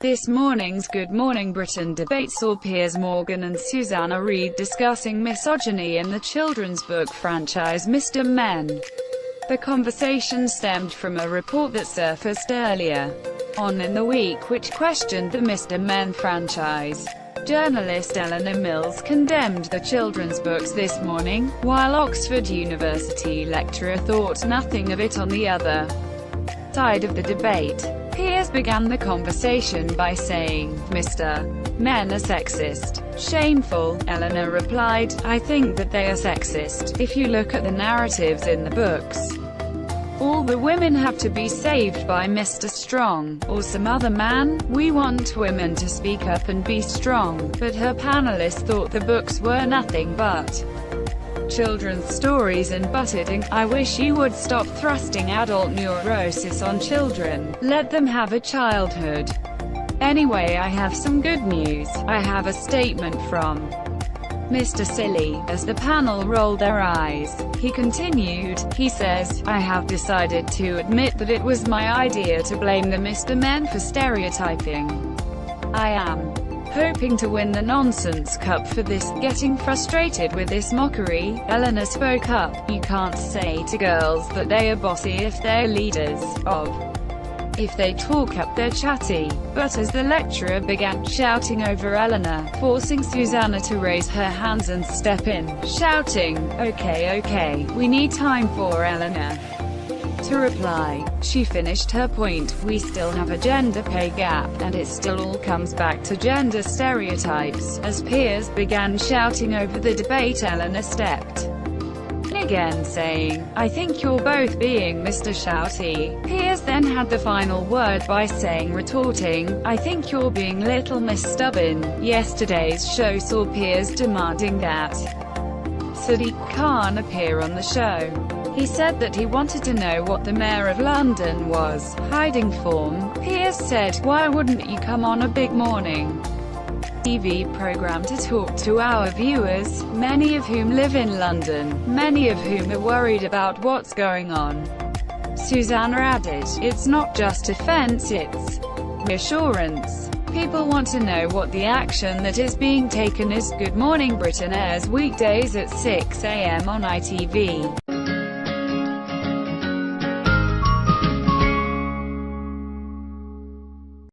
This morning's Good Morning Britain debate saw Piers Morgan and Susanna Reid discussing misogyny in the children's book franchise Mr. Men. The conversation stemmed from a report that surfaced earlier on in the week which questioned the Mr. Men franchise. Journalist Eleanor Mills condemned the children's books this morning, while Oxford University lecturer thought nothing of it. On the other side of the debate, Piers began the conversation by saying, "Mr. Men are sexist. Shameful." Eleanor replied, "I think that they are sexist. If you look at the narratives in the books, all the women have to be saved by Mr. Strong, or some other man. We want women to speak up and be strong." But her panelists thought the books were nothing but children's stories and butted in. "I wish you would stop thrusting adult neurosis on children. Let them have a childhood. Anyway, I have some good news. I have a statement from Mr. Silly." As the panel rolled their eyes, he continued, he says, "I have decided to admit that it was my idea to blame the Mr. Men for stereotyping. I am hoping to win the nonsense cup for this. Getting frustrated with this mockery." Eleanor spoke up, "You can't say to girls that they are bossy if they're leaders of. If they talk up, they're chatty." But as the lecturer began shouting over Eleanor, forcing Susanna to raise her hands and step in, shouting, Okay, we need time for Eleanor to reply. She finished her point, "We still have a gender pay gap, and it still all comes back to gender stereotypes." As Piers began shouting over the debate, Eleanor stepped again, saying, "I think you're both being Mr. Shouty." Piers then had the final word by retorting, "I think you're being little Miss Stubborn." Yesterday's show saw Piers demanding that Sadiq Khan appear on the show. He said that he wanted to know what the Mayor of London was hiding from. Piers said, "Why wouldn't you come on a big morning TV program to talk to our viewers, many of whom live in London, many of whom are worried about what's going on?" Susanna added, "It's not just offence, it's reassurance. People want to know what the action that is being taken is." Good Morning Britain airs weekdays at 6 a.m. on ITV.